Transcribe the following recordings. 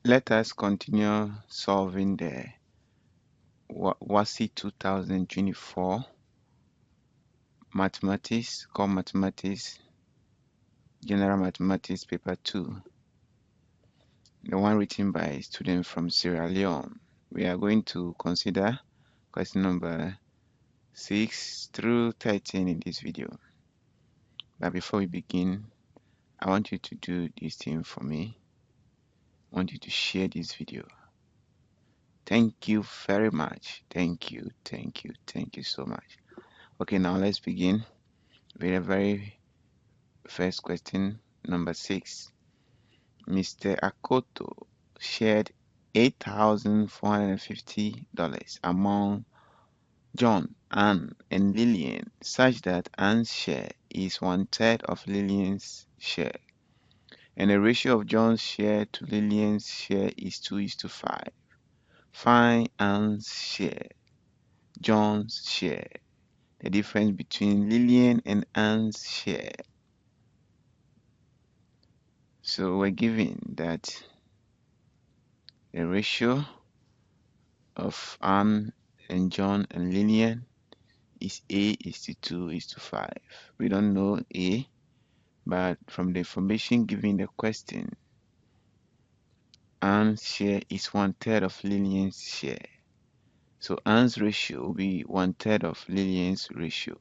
Let us continue solving the WASSCE 2024 Mathematics, Core Mathematics, General Mathematics Paper 2, the one written by a student from Sierra Leone. We are going to consider question number 6 through 13 in this video. But before we begin, I want you to do this thing for me. I want you to share this video. Thank you very much. Thank you so much. Okay, now let's begin with the very first question, number 6. Mr. Akoto shared $8,450 among John, Anne, and Lillian, such that Anne's share is 1/3 of Lillian's share, and the ratio of John's share to Lillian's share is 2:5. Find Anne's share, John's share, the difference between Lillian and Anne's share. So we're given that the ratio of Anne and John and Lillian is A:2:5. We don't know A, but from the information given in the question, Anne's share is 1/3 of Lillian's share. So Anne's ratio will be 1/3 of Lillian's ratio.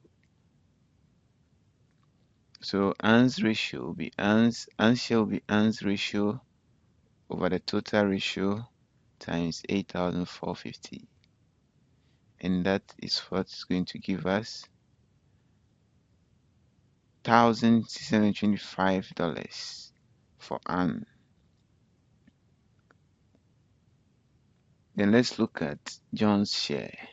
So Anne's ratio will be Anne's share will be Anne's ratio over the total ratio times 8,450. And that is what's going to give us $1,625 for Anne. Then let's look at John's share.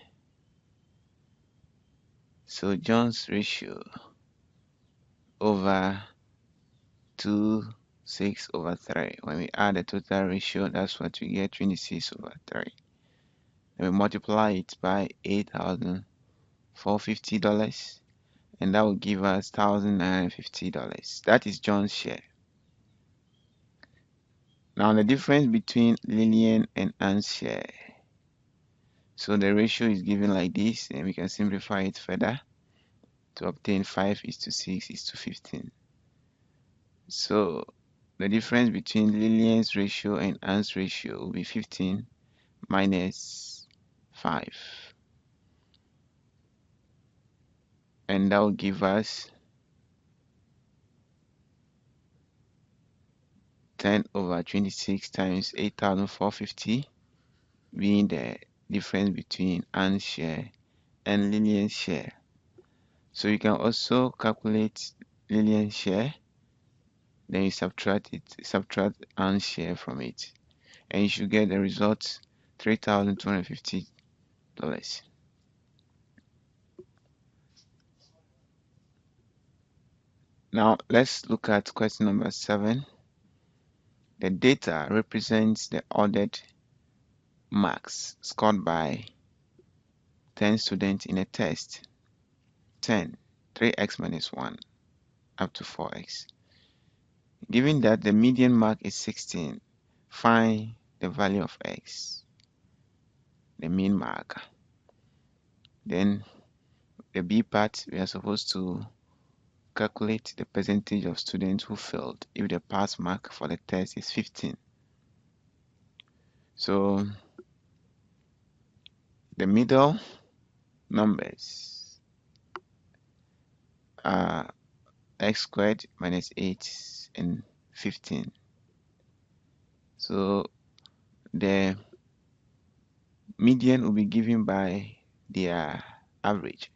So John's ratio over 2/6/3. When we add the total ratio, that's what we get, 26/3. Then we multiply it by $8,450, and that will give us $1,950. That is John's share. Now the difference between Lillian and Anne's share. So the ratio is given like this, and we can simplify it further to obtain 5:6:15. So the difference between Lillian's ratio and Anne's ratio will be 15 minus 5. And that will give us 10/26 times 8,450, being the difference between Anne's share and Lillian's share. So you can also calculate Lillian's share, then you subtract Anne's share from it, and you should get the result $3,250. Now let's look at question number 7. The data represents the ordered marks scored by 10 students in a test. 10, 3x minus 1 up to 4x. Given that the median mark is 16, find the value of x, the mean mark. Then the B part, we are supposed to calculate the percentage of students who failed if the pass mark for the test is 15. So the middle numbers are x² minus 8 and 15. So the median will be given by their average.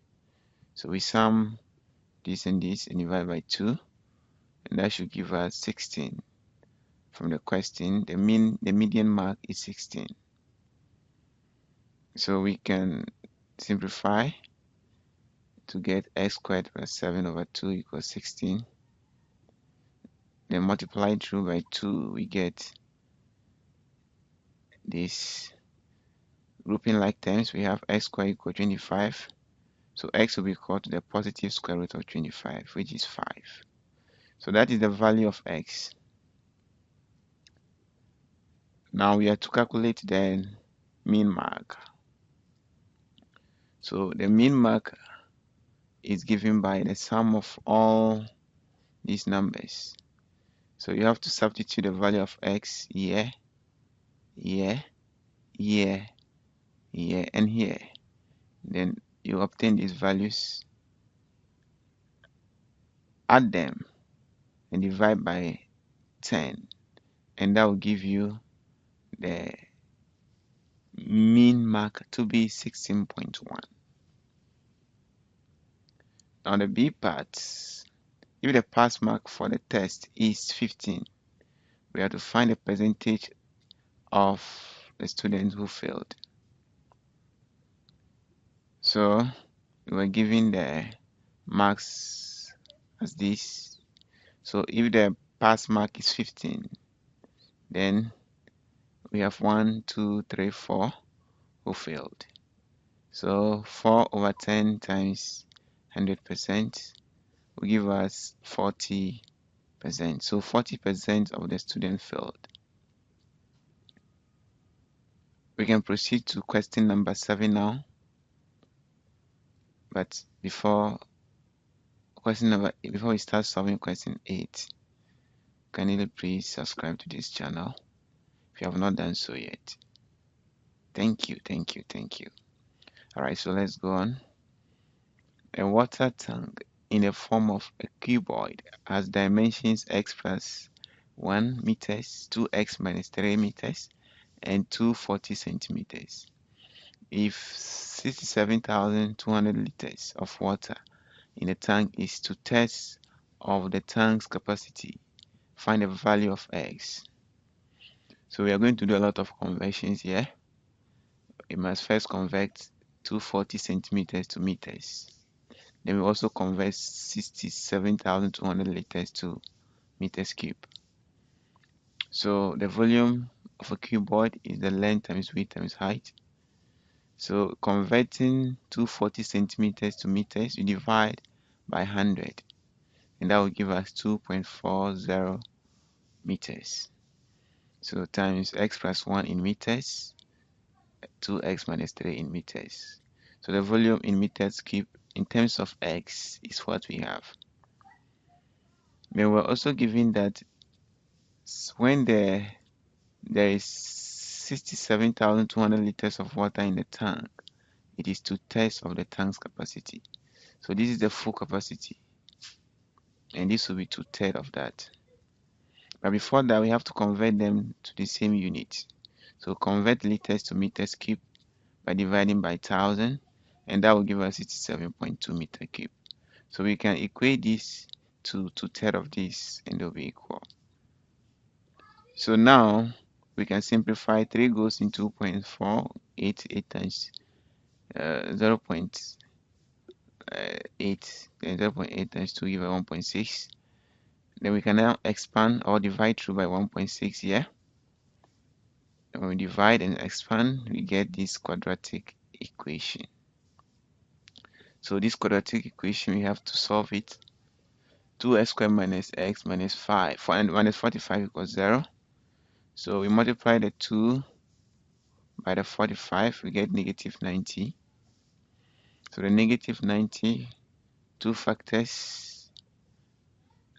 So we sum this and this and divide by 2, and that should give us 16. From the question, the median mark is 16. So we can simplify to get x² plus 7/2 equals 16. Then multiply through by 2, we get this grouping like terms. We have x² equal 25. So x will be equal to the positive square root of 25, which is 5. So that is the value of x. Now we have to calculate the mean mark. So the mean mark is given by the sum of all these numbers. So you have to substitute the value of x here, here, here, here, and here. Then you obtain these values, add them, and divide by 10, and that will give you the mean mark to be 16.1. Now the B part, if the pass mark for the test is 15, we have to find the percentage of the students who failed. So we were given the marks as this. So if the pass mark is 15, then we have 1, 2, 3, 4 who failed. So 4 over 10 times 100% will give us 40%. So 40% of the students failed. We can proceed to question number 7 now. But before we start solving question 8, kindly please subscribe to this channel if you have not done so yet. Thank you. Alright, so let's go on. A water tank in the form of a cuboid has dimensions x plus 1 meters, 2x minus 3 meters, and 240 centimeters. If 67,200 liters of water in the tank is 2/3 of the tank's capacity, find the value of x. So we are going to do a lot of conversions here. We must first convert 240 centimeters to meters. Then we also convert 67,200 liters to meters cube. So the volume of a cuboid is the length times width times height. So converting 240 centimeters to meters, you divide by 100, and that will give us 2.40 meters. So times x plus 1 in meters, 2x minus 3 in meters. So the volume in meters cube in terms of x is what we have. Then we're also given that when there is 67,200 liters of water in the tank, it is 2/3 of the tank's capacity. So this is the full capacity, and this will be 2/3 of that. But before that, we have to convert them to the same unit. So convert liters to meters cube by dividing by 1000, and that will give us 67.2 meter cube. So we can equate this to 2/3 of this, and they'll be equal. So now we can simplify. 3 goes in 2.488 times 0.8, then 0.8 times 2 give us 1.6. Then we can now expand or divide through by 1.6 here. And when we divide and expand, we get this quadratic equation. So this quadratic equation, we have to solve it. 2x squared minus x minus 5 and minus 45 equals 0. So we multiply the 2 by the 45, we get negative 90. So the negative 90, 2 factors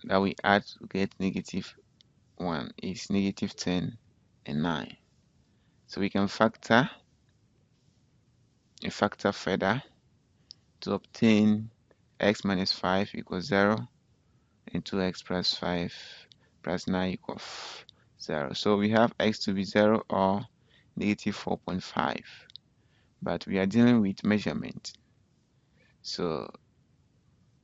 that we add to get negative 1 is negative 10 and 9. So we can factor further to obtain x minus 5 equals 0 and 2x plus 5 plus 9 equals 0. So we have x to be 0 or negative 4.5, but we are dealing with measurement, so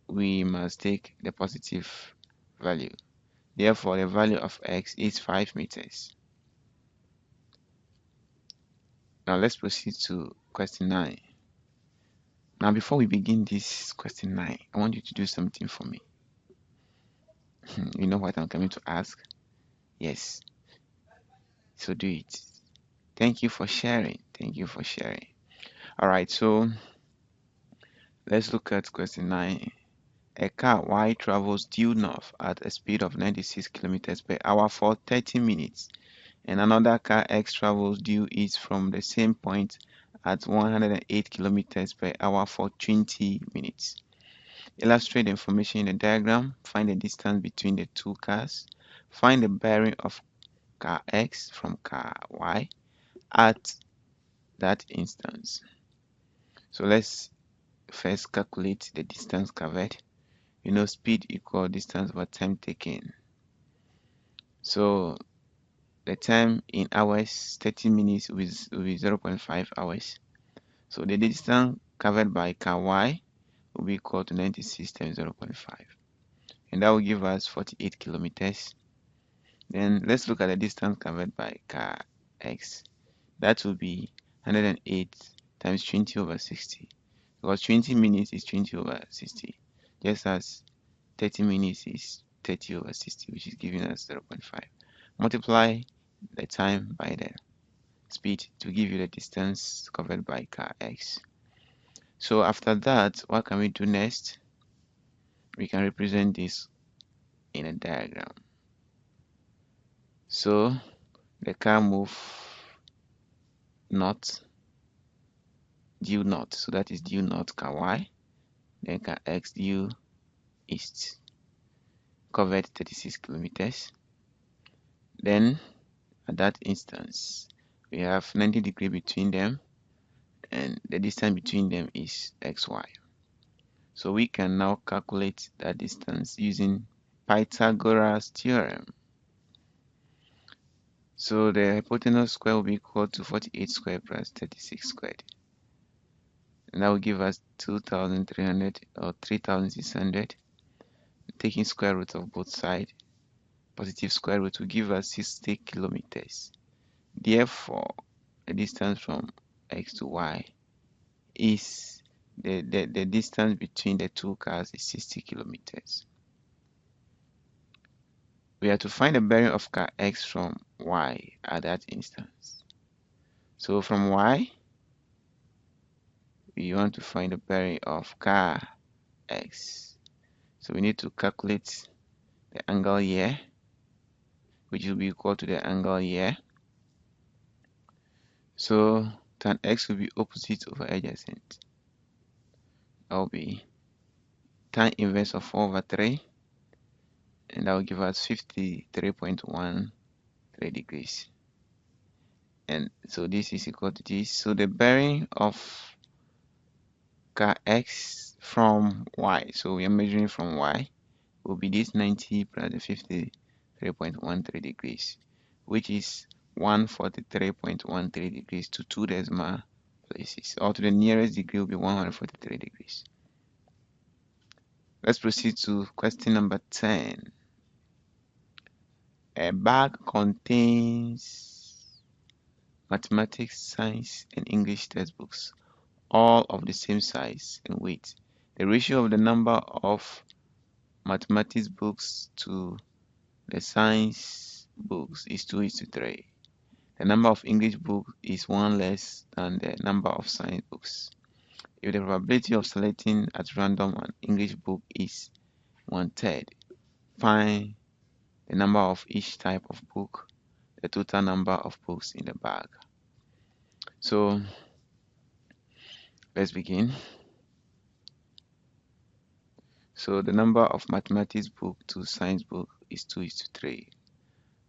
we must take the positive value. Therefore, the value of x is 5 meters. Now let's proceed to question 9. Now before we begin this question 9, I want you to do something for me. You know what I'm coming to ask? Yes. So do it. Thank you for sharing. Alright, so let's look at question 9. A car Y travels due north at a speed of 96 kilometers per hour for 30 minutes and another car X travels due east from the same point at 108 kilometers per hour for 20 minutes. Illustrate the information in the diagram. Find the distance between the two cars. Find the bearing of car X from car Y at that instance. So let's first calculate the distance covered. Speed equal distance over time taken. So the time in hours, 30 minutes will be 0.5 hours. So the distance covered by car Y will be equal to 96 times 0.5. And that will give us 48 kilometers. Then let's look at the distance covered by car X. That will be 108 times 20 over 60. Because 20 minutes is 20 over 60. Just as 30 minutes is 30 over 60, which is giving us 0.5. Multiply the time by the speed to give you the distance covered by car X. So after that, what can we do next? We can represent this in a diagram. So the car move north, due north. So that is due north car Y. Then car X due east. Covered 36 kilometers. Then at that instance, we have 90 degrees between them, and the distance between them is xy. So we can now calculate that distance using Pythagoras theorem. So the hypotenuse square will be equal to 48 squared plus 36 squared. And that will give us 2,300 or 3,600. Taking square root of both sides, positive square root will give us 60 kilometers. Therefore, the distance from x to y is the distance between the two cars is 60 kilometers. We have to find the bearing of car X from Y at that instance. So from Y, we want to find the bearing of car X. So we need to calculate the angle here, which will be equal to the angle here. So tan X will be opposite over adjacent. That will be tan inverse of 4 over 3. And that will give us 53.13 degrees. And so this is equal to this. So the bearing of car X from Y, so we are measuring from Y, will be this 90 plus the 53.13 degrees, which is 143.13 degrees to 2 decimal places, or to the nearest degree will be 143 degrees. Let's proceed to question number 10. A bag contains mathematics, science, and English textbooks, all of the same size and weight. The ratio of the number of mathematics books to the science books is 2:3. The number of English books is 1 less than the number of science books. If the probability of selecting at random an English book is 1/3, find the number of each type of book, the total number of books in the bag. So let's begin. So the number of mathematics book to science book is 2:3.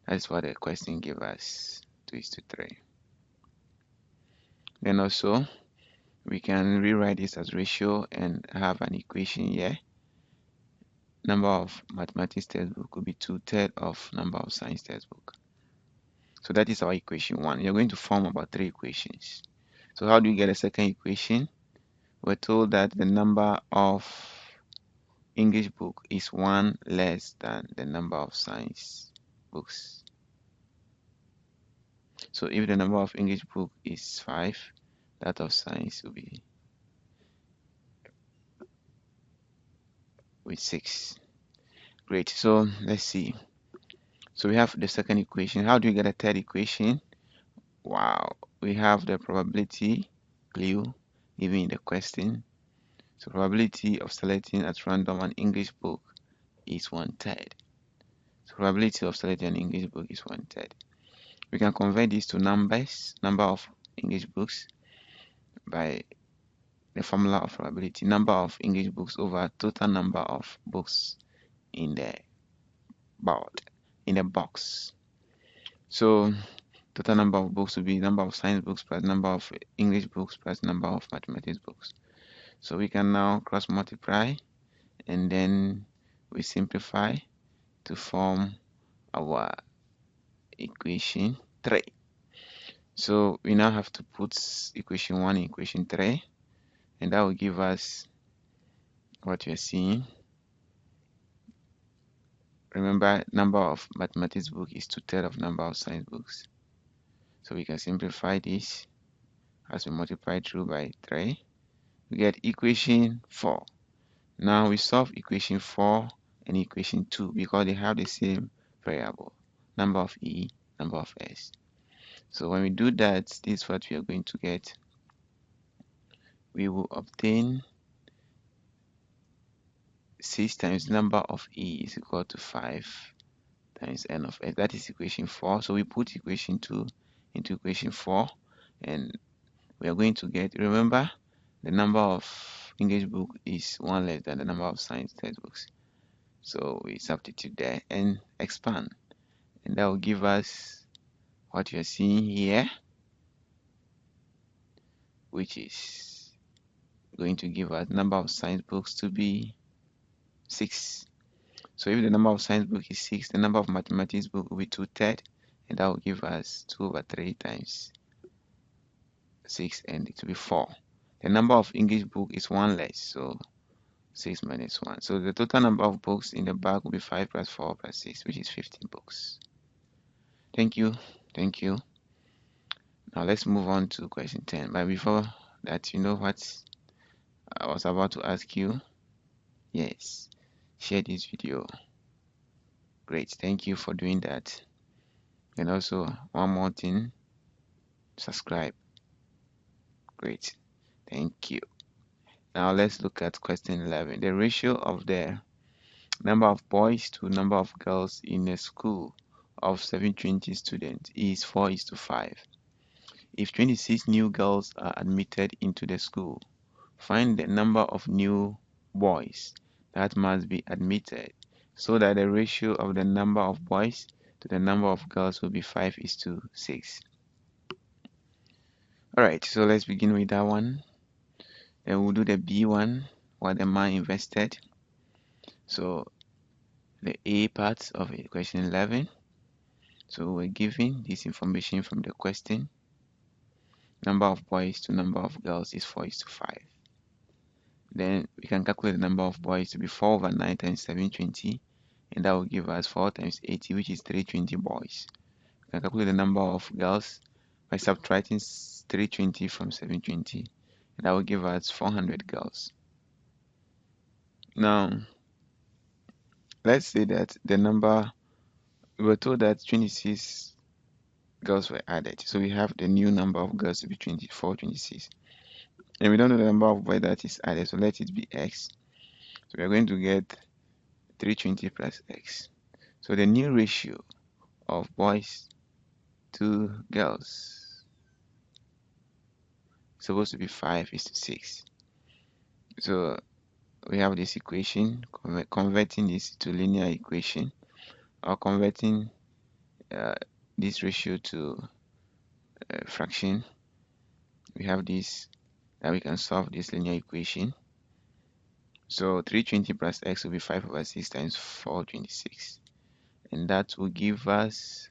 That's what the question gave us, 2:3. Then also we can rewrite this as ratio and have an equation here. Number of mathematics textbook will be 2/3 of number of science textbook. So that is our equation 1. You're going to form about 3 equations. So how do you get a second equation? We're told that the number of English book is 1 less than the number of science books. So if the number of English book is 5, that of science will be with 6. Great. So let's see. So we have the second equation. How do we get a third equation? Wow. We have the probability clue given in the question. So probability of selecting at random an English book is 1/3. So probability of selecting an English book is 1/3. We can convert this to numbers, number of English books, by the formula of probability, number of English books over total number of books in the box. So total number of books will be number of science books plus number of English books plus number of mathematics books. So we can now cross multiply and then we simplify to form our equation 3. So we now have to put equation 1 in equation 3, and that will give us what you're seeing. Remember, number of mathematics book is 2/3 of number of science books. So we can simplify this as we multiply through by 3. We get equation 4. Now we solve equation 4 and equation 2 because they have the same variable, number of E, number of S. So when we do that, this is what we are going to get. We will obtain 6 times number of E is equal to 5 times n of S. That is equation 4. So we put equation 2 into equation 4 and we are going to get, remember, the number of English book is 1 less than the number of science textbooks. So we substitute there and expand, and that will give us what you're seeing here, which is going to give us number of science books to be 6. So if the number of science book is 6, the number of mathematics book will be 2/3, and that will give us 2/3 times 6, and it will be 4. The number of English book is 1 less, so 6 minus 1. So the total number of books in the bag will be 5 plus 4 plus 6, which is 15 books. Thank you. Thank you. Now let's move on to question 10. But before that, you know what I was about to ask you? Yes. Share this video. Great. Thank you for doing that. And also, one more thing, subscribe. Great. Thank you. Now let's look at question 11. The ratio of the number of boys to number of girls in a school of 720 students is 4:5. If 26 new girls are admitted into the school, find the number of new boys that must be admitted so that the ratio of the number of boys to the number of girls will be 5:6. Alright, so let's begin with that one. Then we'll do the B one, what the man invested. So the A part of it, question 11. So we're given this information from the question. Number of boys to number of girls is 4:5. Then we can calculate the number of boys to be 4/9 times 720, and that will give us 4 times 80, which is 320 boys. We can calculate the number of girls by subtracting 320 from 720, and that will give us 400 girls. Now, let's say that the number, we were told that 26 girls were added, so we have the new number of girls to be 24, 26. And we don't know the number of boys that is added, so let it be x. So we are going to get 320 plus x. So the new ratio of boys to girls is supposed to be 5:6. So we have this equation, converting this to linear equation, or converting this ratio to fraction. We have this, that we can solve this linear equation. So 320 plus x will be 5/6 times 426, and that will give us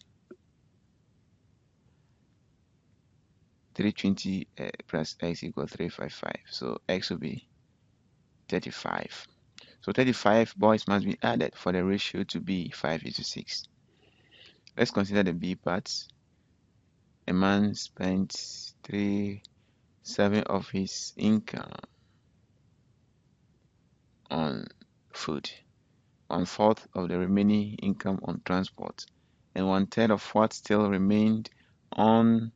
320 plus x equals 355. So x will be 35. So 35 boys must be added for the ratio to be 5:6. Let's consider the B parts. A man spent 3/7 of his income on food, 1/4 of the remaining income on transport, and 1/3 of what still remained on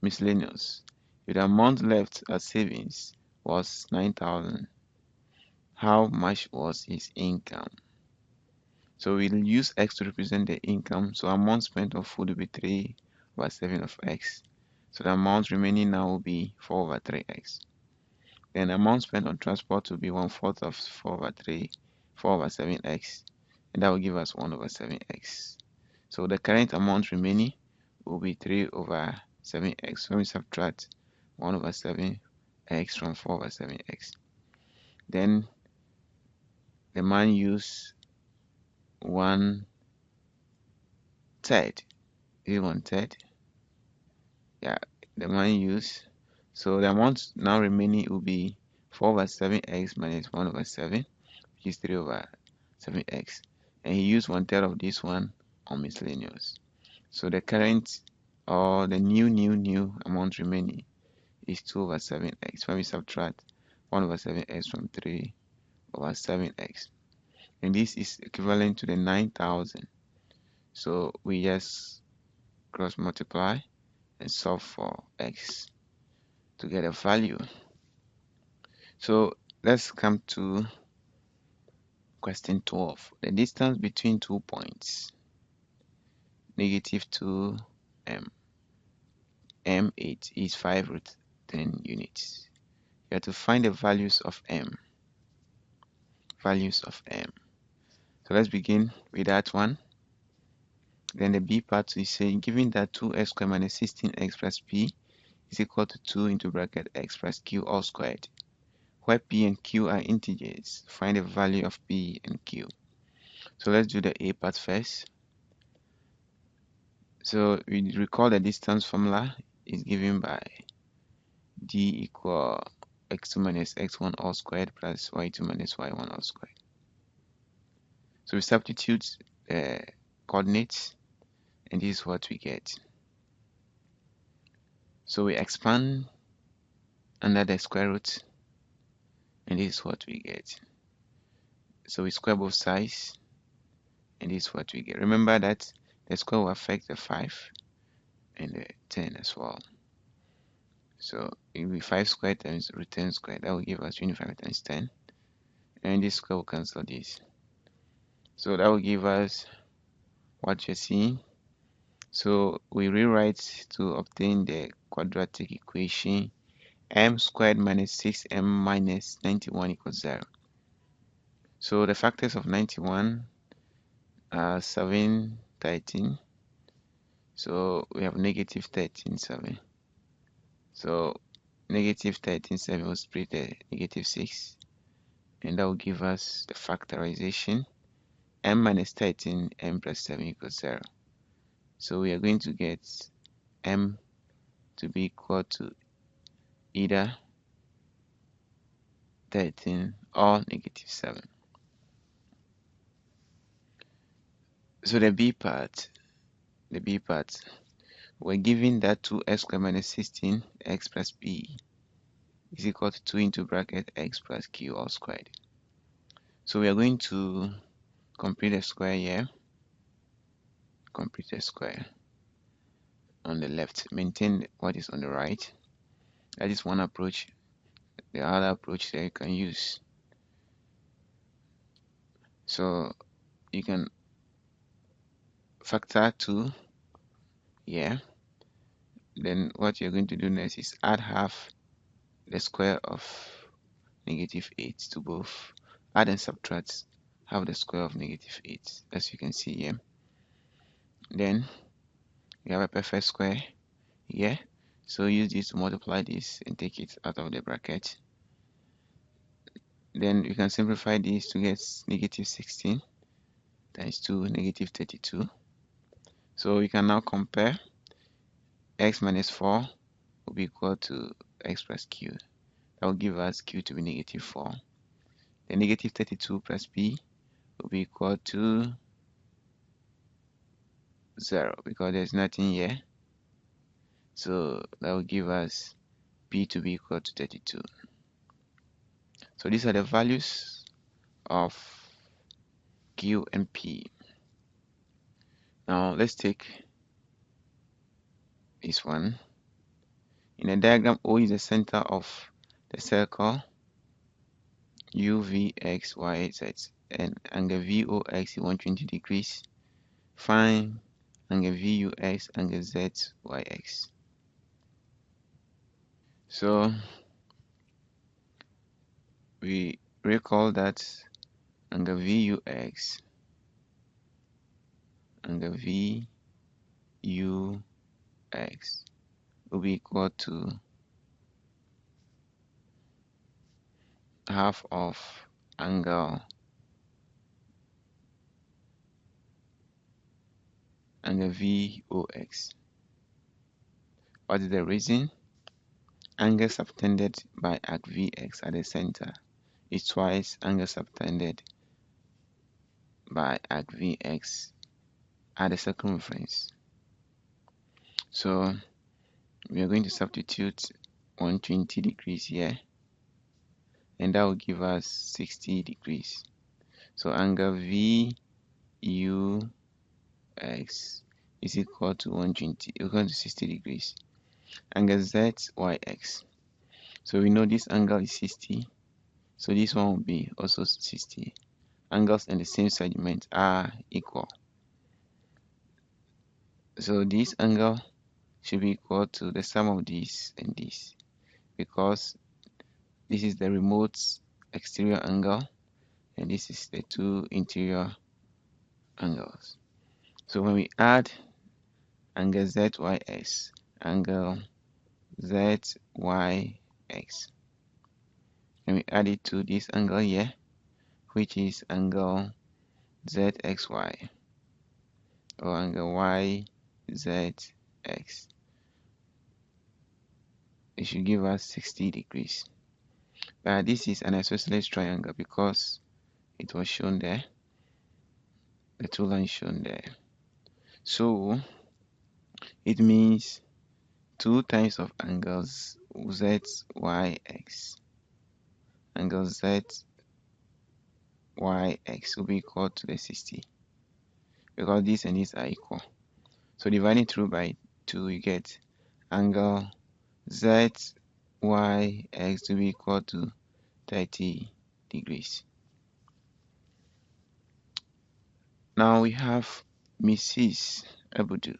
miscellaneous. If the amount left as savings was 9,000, how much was his income? So we'll use x to represent the income. So amount spent on food will be 3 over 7 of x. So the amount remaining now will be 4 over 3x. Then the amount spent on transport will be 1/4 of 4 over 3, 4 over 7x, and that will give us 1 over 7x. So the current amount remaining will be 3 over 7x when we subtract 1 over 7x from 4 over 7x. Then the man used 1/3. Is it 1/3? Yeah, the man used. So the amount now remaining will be 4 over 7x minus 1 over 7, which is 3 over 7x. And he used 1/3 of this one on miscellaneous. So the current or the new amount remaining is 2 over 7x when we subtract 1 over 7x from 3 over 7x. And this is equivalent to the 9,000. So we just cross multiply and solve for x to get a value. So let's come to question 12. The distance between 2 points, -2 m, m8 is 5√10 units. You have to find the values of m. So let's begin with that one. Then the b part is saying, given that 2x squared minus 16x plus p is equal to 2 into bracket x plus q all squared, where p and q are integers, find the value of p and q. So let's do the a part first. So we recall the distance formula is given by d equal x2 minus x1 all squared plus y2 minus y1 all squared. So we substitute the coordinates, and this is what we get. So we expand under the square root, and this is what we get. So we square both sides, and this is what we get. Remember that the square will affect the 5 and the 10 as well. So it will be 5 squared times root 10 squared. That will give us 25 times 10. And this square will cancel this. So that will give us what you're seeing. So we rewrite to obtain the quadratic equation m squared minus 6m minus 91 equals 0. So the factors of 91 are 7, 13. So we have negative 13, 7. So negative 13, 7 will split the negative 6. And that will give us the factorization m minus 13, m plus 7 equals 0. So we are going to get m to be equal to either 13 or negative 7. So the b part, we're given that 2x squared minus 16x plus p is equal to 2 into bracket x plus q all squared. So we are going to complete a square here. Complete a square on the left. Maintain what is on the right. That is one approach. The other approach that you can use. So you can factor 2 here. Then what you're going to do next is add half the square of negative 8 to both. Add and subtract half the square of negative 8, as you can see here. Then we have a perfect square here. So use this to multiply this and take it out of the bracket. Then you can simplify this to get negative 16 times 2, negative 32. So we can now compare. X minus 4 will be equal to x plus q. That will give us q to be negative 4. The negative 32 plus p will be equal to 0 because there's nothing here. So that will give us p to be equal to 32. So these are the values of q and p. Now let's take this one. In the diagram, O is the center of the circle u, v, x, y, z, and angle VOX is 120 degrees. Find angle VUX, angle ZYX. So we recall that angle VUX, angle VUX will be equal to half of angle VOX. What is the reason? Angle subtended by arc VX at the center is twice angle subtended by arc VX at the circumference. So we are going to substitute 120 degrees here, and that will give us 60 degrees. So angle VUX is equal to 120, equal to 60 degrees. Angle ZYX. So we know this angle is 60, so this one will be also 60. Angles in the same segment are equal. So this angle should be equal to the sum of this and this, because this is the remote exterior angle and this is the two interior angles. So when we add angle ZYX, angle ZYX, and we add it to this angle here, which is angle ZXY or angle YZX, it should give us 60 degrees. But this is an isosceles triangle because it was shown there, the two lines shown there. So it means 2 times of angles ZYX, angle ZYX will be equal to the 60, because this and this are equal. So dividing through by 2, you get angle ZYX to be equal to 30 degrees. Now we have Mrs. Abudu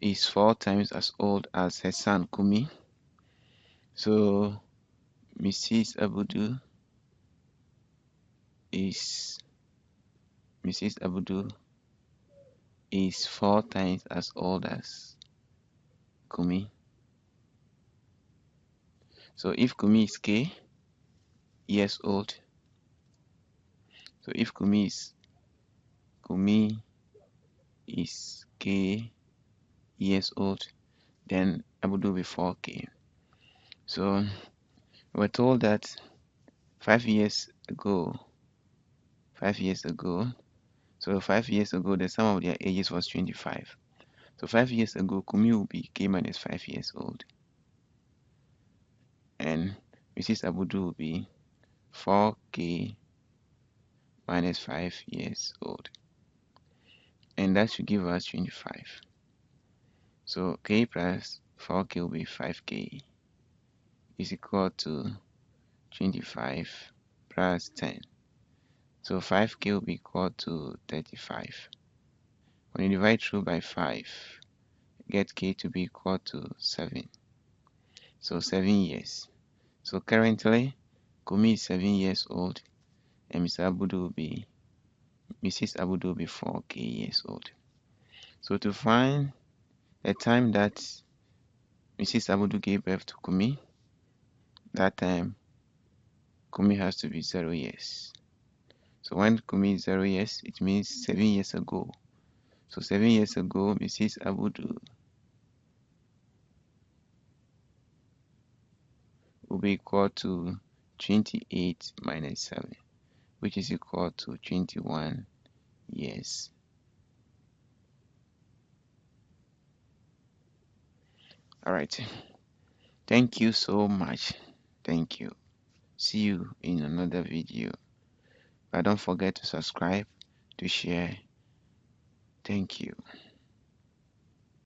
is 4 times as old as her son Kumi. So Mrs. Abudu is 4 times as old as Kumi. So if Kumi is K years old, so if Kumi is K years old, then Abudu will be 4K. So we're told that 5 years ago, so 5 years ago, the sum of their ages was 25. So 5 years ago, Kumi will be K minus 5 years old, and Mrs. Abudu will be 4K minus 5 years old, and that should give us 25. So K plus 4K will be 5K is equal to 25 plus 10. So 5K will be equal to 35. When you divide through by 5, get K to be equal to 7. So 7 years. So currently, Kumi is 7 years old, and Mrs. Abudu will be 4K years old. So to find the time that Mrs. Abudu gave birth to Kumi, that time Kumi has to be 0 years. So when Kumi is 0 years, it means 7 years ago. So 7 years ago, Mrs. Abudu will be equal to 28 minus 7, which is equal to 21 years. Alright, thank you so much. Thank you. See you in another video. But don't forget to subscribe, to share. Thank you.